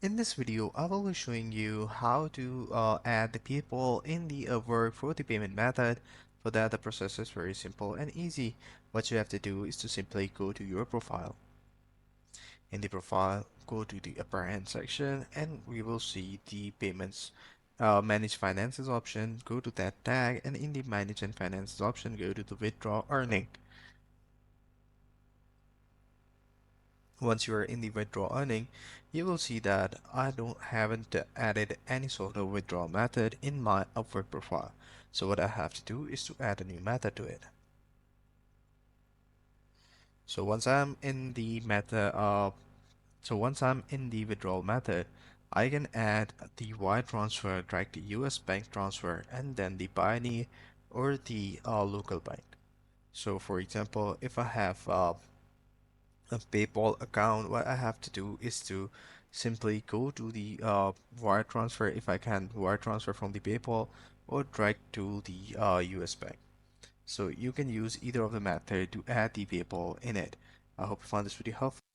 In this video, I will be showing you how to add the people in the Upwork for the payment method. For that, the process is very simple and easy. What you have to do is to simply go to your profile. In the profile, go to the upper hand section and we will see the payments. Manage finances option, go to that tag, and in the manage and finances option, go to the withdraw earning. Once you are in the withdraw earning, you will see that haven't added any sort of withdrawal method in my Upwork profile. So what I have to do is to add a new method to it. So once I'm in the withdrawal method, I can add the wire transfer, like the US bank transfer, and then the Pioneer or the local bank. So for example, if I have a PayPal account, what I have to do is to simply go to the wire transfer if I can wire transfer from the PayPal or direct to the US bank. So you can use either of the method to add the PayPal in it. I hope you found this video helpful.